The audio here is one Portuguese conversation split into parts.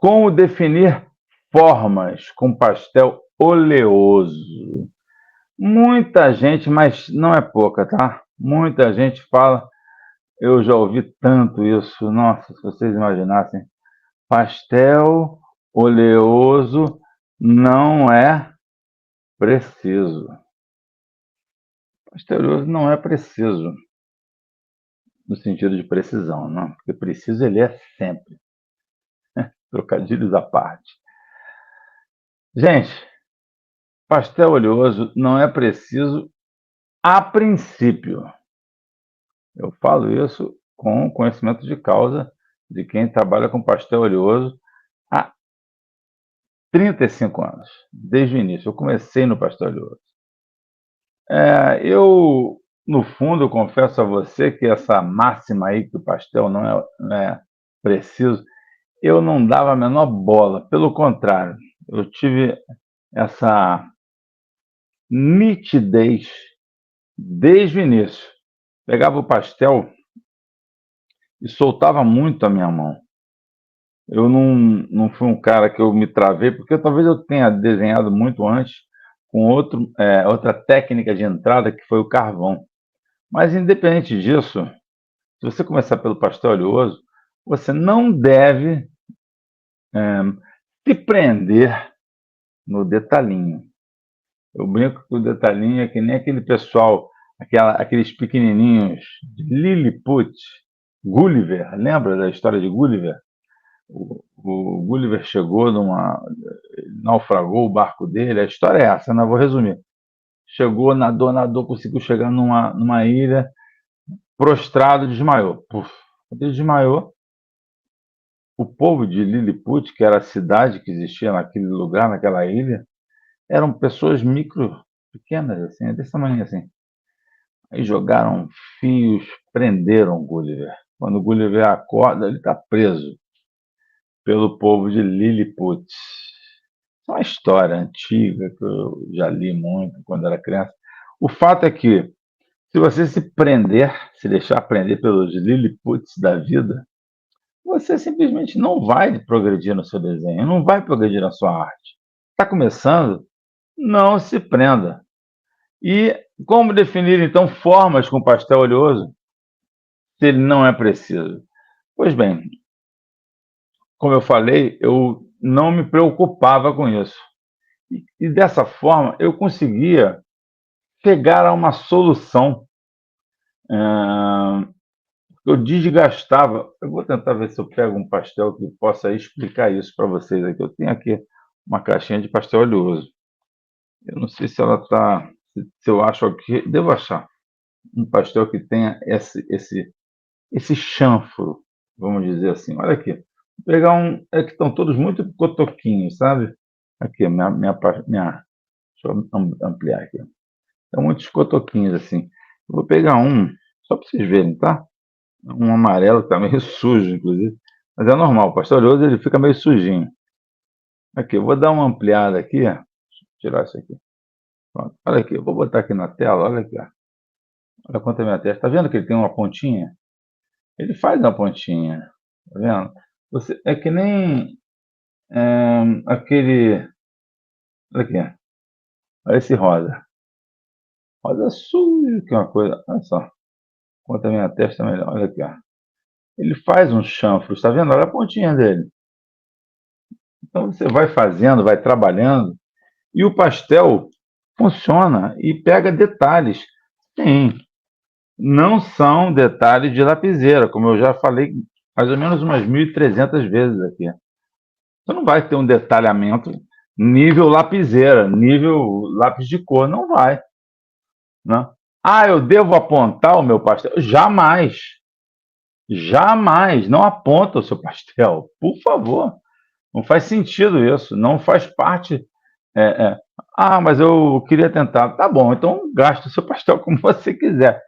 Como definir formas com pastel oleoso? Muita gente, mas não é pouca, tá? Muita gente fala, eu já ouvi tanto isso, nossa, se vocês imaginassem, pastel oleoso não é preciso. Pastel oleoso não é preciso, no sentido de precisão, não, porque preciso ele é sempre, trocadilhos à parte. Gente, pastel oleoso não é preciso a princípio. Eu falo isso com conhecimento de causa de quem trabalha com pastel oleoso há 35 anos, desde o início. Eu comecei no pastel oleoso. Eu, no fundo, eu confesso a você que essa máxima aí que o pastel não é preciso, eu não dava a menor bola. Pelo contrário, eu tive essa nitidez desde o início. Pegava o pastel e soltava muito a minha mão. Eu não fui um cara que eu me travei, porque talvez eu tenha desenhado muito antes com outra técnica de entrada, que foi o carvão. Mas, independente disso, se você começar pelo pastel oleoso, você não deve se prender no detalhinho. Eu brinco que o detalhinho é que nem aquele pessoal, aqueles pequenininhos de Lilliput, Gulliver, lembra da história de Gulliver? O Gulliver naufragou o barco dele, a história é essa, né? Vou resumir. Chegou, nadou, conseguiu chegar numa ilha, prostrado, desmaiou. Puf. Quando ele desmaiou, o povo de Lilliput, que era a cidade que existia naquele lugar, naquela ilha, eram pessoas pequenas, assim, desse tamanho assim. Aí jogaram fios, prenderam o Gulliver. Quando o Gulliver acorda, ele está preso pelo povo de Lilliput. É uma história antiga que eu já li muito quando era criança. O fato é que, se você se deixar prender pelos Lilliputs da vida, você simplesmente não vai progredir no seu desenho, não vai progredir na sua arte. Está começando? Não se prenda. E como definir, então, formas com pastel oleoso, se ele não é preciso? Pois bem, como eu falei, eu não me preocupava com isso. E dessa forma, eu conseguia chegar a uma solução. Eu desgastava. Eu vou tentar ver se eu pego um pastel que possa explicar isso para vocês aqui. Eu tenho aqui uma caixinha de pastel oleoso. Eu não sei se ela está. Se eu acho aqui. Devo achar um pastel que tenha esse chanfro, vamos dizer assim. Olha aqui. Vou pegar um. É que estão todos muito cotoquinhos, sabe? Aqui, deixa eu ampliar aqui. São muitos cotoquinhos assim. Eu vou pegar um, só para vocês verem, tá? Um amarelo que está meio sujo, inclusive. Mas é normal, o pastel oleoso ele fica meio sujinho. Aqui, eu vou dar uma ampliada aqui, ó. Deixa eu tirar isso aqui. Pronto. Olha aqui, eu vou botar aqui na tela, olha aqui, ó. Olha quanto é a minha testa. Tá vendo que ele tem uma pontinha? Ele faz uma pontinha, tá vendo? É que nem aquele. Olha aqui, ó. Olha esse rosa. Rosa sujo, que é uma coisa. Olha só. Quanto a minha testa melhor. Olha aqui, ó. Ele faz um chanfro, tá vendo? Olha a pontinha dele. Então você vai fazendo, vai trabalhando, e o pastel funciona e pega detalhes. Sim, não são detalhes de lapiseira, como eu já falei mais ou menos umas 1.300 vezes aqui. Você não vai ter um detalhamento nível lapiseira, nível lápis de cor, não vai. Né? Ah, eu devo apontar o meu pastel? Jamais. Jamais. Não aponta o seu pastel, por favor. Não faz sentido isso. Não faz parte. É, é. Ah, mas eu queria tentar. Tá bom, então gaste o seu pastel como você quiser.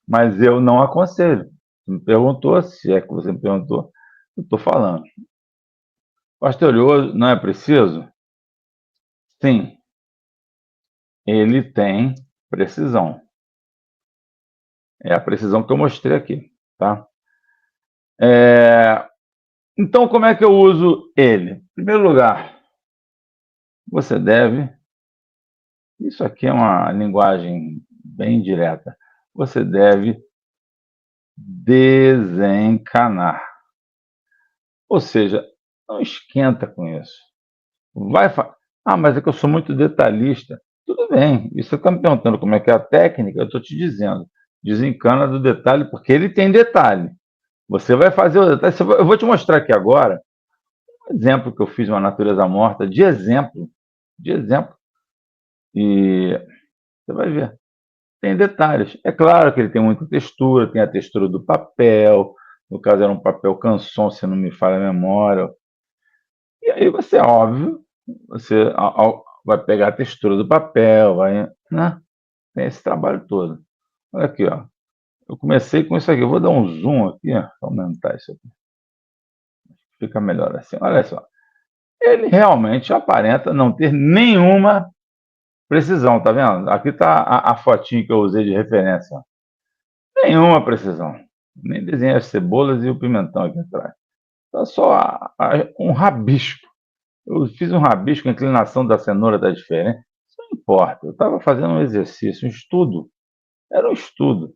Mas eu não aconselho. Você me perguntou, se é que você me perguntou, eu estou falando. Pastel oleoso não é preciso? Sim, ele tem precisão. É a precisão que eu mostrei aqui, tá? Então, como é que eu uso ele? Em primeiro lugar, você deve. Isso aqui é uma linguagem bem direta. Você deve desencanar. Ou seja, não esquenta com isso. Vai fa Ah, mas é que eu sou muito detalhista. Tudo bem, e você está me perguntando como é que é a técnica, eu estou te dizendo, desencana do detalhe, porque ele tem detalhe. Você vai fazer o detalhe, eu vou te mostrar aqui agora um exemplo que eu fiz, uma natureza morta, de exemplo, e você vai ver. Tem detalhes. É claro que ele tem muita textura, tem a textura do papel, no caso era um papel canson, se não me falha a memória. E aí você, óbvio, você vai pegar a textura do papel, vai, né? Tem esse trabalho todo. Olha aqui, ó. Eu comecei com isso aqui. Eu vou dar um zoom aqui, ó, para aumentar isso aqui. Fica melhor assim. Olha só. Ele realmente aparenta não ter nenhuma precisão, tá vendo? Aqui está a fotinho que eu usei de referência. Ó. Nenhuma precisão. Nem desenhei as cebolas e o pimentão aqui atrás. Tá só um rabisco. Eu fiz um rabisco, a inclinação da cenoura está diferente. Isso não importa. Eu estava fazendo um exercício, um estudo. Era um estudo.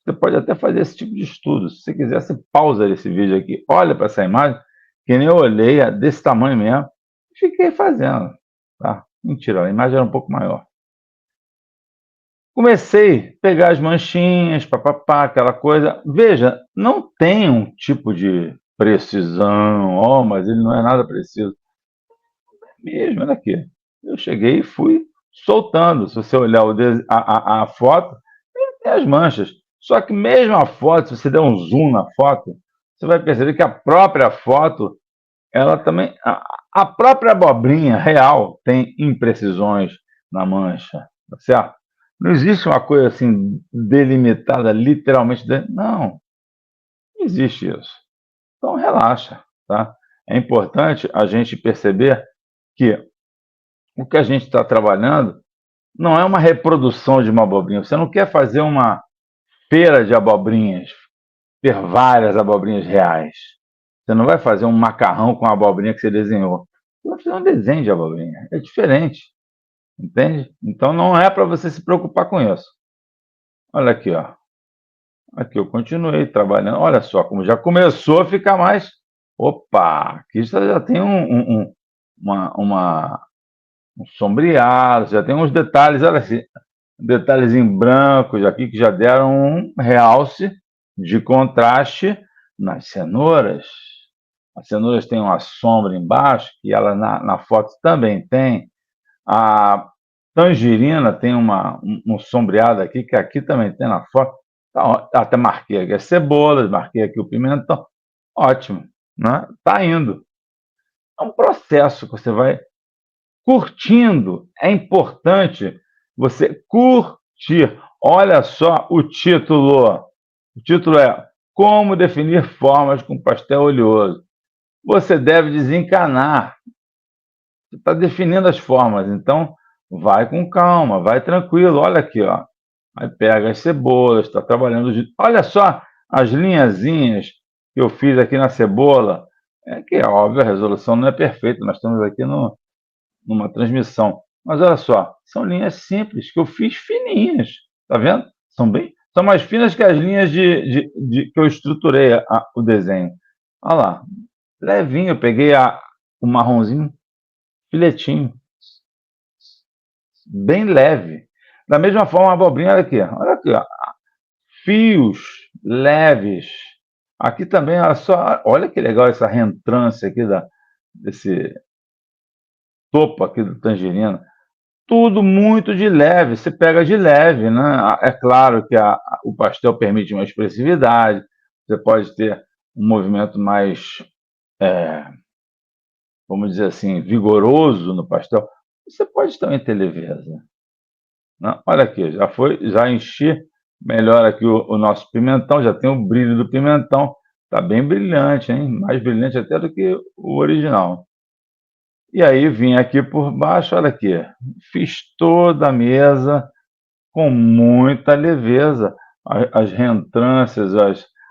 Você pode até fazer esse tipo de estudo. Se você quiser, você pausa esse vídeo aqui, olha para essa imagem, que nem eu olhei, é desse tamanho mesmo, e fiquei fazendo. Tá? Mentira, a imagem era um pouco maior. Comecei a pegar as manchinhas, papapá, aquela coisa. Veja, não tem um tipo de precisão, oh, mas ele não é nada preciso. Mesmo, olha aqui. Eu cheguei e fui soltando. Se você olhar a foto, tem as manchas. Só que mesmo a foto, se você der um zoom na foto, você vai perceber que a própria foto, ela também. A própria abobrinha real tem imprecisões na mancha, tá certo? Não existe uma coisa assim delimitada literalmente. Não, não existe isso. Então relaxa, tá? É importante a gente perceber que o que a gente está trabalhando não é uma reprodução de uma abobrinha. Você não quer fazer uma feira de abobrinhas, ter várias abobrinhas reais. Você não vai fazer um macarrão com a abobrinha que você desenhou. Você vai fazer um desenho de abobrinha. É diferente, entende? Então não é para você se preocupar com isso. Olha aqui, ó. Aqui eu continuei trabalhando. Olha só como já começou a ficar mais. Opa, aqui já tem um sombreado, já tem uns detalhes, olha assim, detalhes em brancos aqui que já deram um realce de contraste nas cenouras. As cenouras têm uma sombra embaixo, que ela na foto também tem. A tangerina tem um sombreado aqui, que aqui também tem na foto. Tá, até marquei aqui as cebolas, marquei aqui o pimentão. Ótimo, né? Tá indo. É um processo que você vai curtindo. É importante você curtir. Olha só o título. O título é Como definir formas com pastel oleoso. Você deve desencanar. Você está definindo as formas, então vai com calma, vai tranquilo. Olha aqui, ó. Aí pega as cebolas, está trabalhando. Olha só as linhazinhas que eu fiz aqui na cebola. É que é óbvio, a resolução não é perfeita, nós estamos aqui numa transmissão. Mas olha só, são linhas simples que eu fiz fininhas, tá vendo? São mais finas que as linhas que eu estruturei o desenho. Olha lá, levinho, eu peguei o marronzinho, filetinho, bem leve. Da mesma forma, a abobrinha, olha aqui, ó, fios leves. Aqui também, olha só, olha que legal essa reentrância aqui desse topo aqui do tangerina. Tudo muito de leve, você pega de leve, né? É claro que o pastel permite uma expressividade, você pode ter um movimento mais, é, vamos dizer assim, vigoroso no pastel. Você pode também ter leveza. Né? Olha aqui, já enchi melhor aqui o nosso pimentão, já tem o brilho do pimentão, tá bem brilhante, hein? Mais brilhante até do que o original. E aí vim aqui por baixo, olha aqui, fiz toda a mesa com muita leveza, as reentrâncias,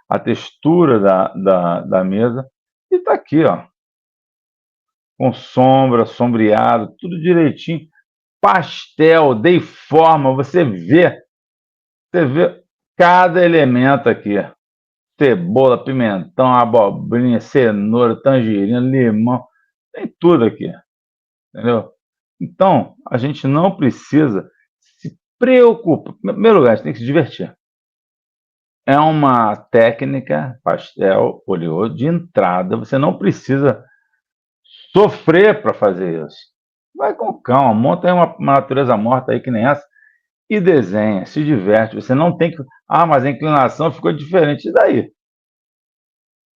a textura da mesa. E tá aqui, ó, com sombra, sombreado, tudo direitinho. Pastel, dei forma, você vê cada elemento aqui. Cebola, pimentão, abobrinha, cenoura, tangerina, limão, tem tudo aqui, entendeu? Então, a gente não precisa se preocupar. Em primeiro lugar, a gente tem que se divertir. É uma técnica, pastel oleoso, de entrada. Você não precisa sofrer para fazer isso. Vai com calma, monta aí uma natureza morta aí que nem essa e desenha, se diverte. Você não tem que. Ah, mas a inclinação ficou diferente. E daí?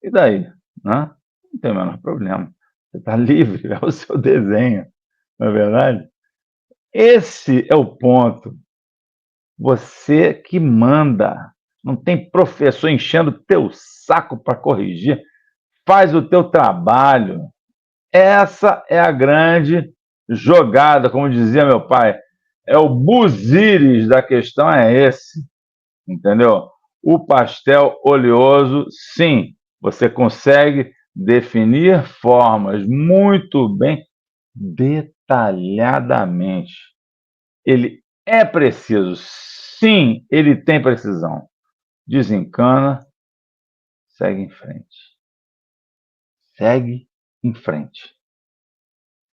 E daí? Né? Não tem o menor problema. Você está livre, é o seu desenho, não é verdade? Esse é o ponto. Você que manda. Não tem professor enchendo o teu saco para corrigir. Faz o teu trabalho. Essa é a grande jogada, como dizia meu pai. É o buzires da questão, é esse, entendeu? O pastel oleoso, sim, você consegue definir formas muito bem detalhadamente. Ele é preciso, sim, ele tem precisão. Desencana, segue em frente. Segue em frente.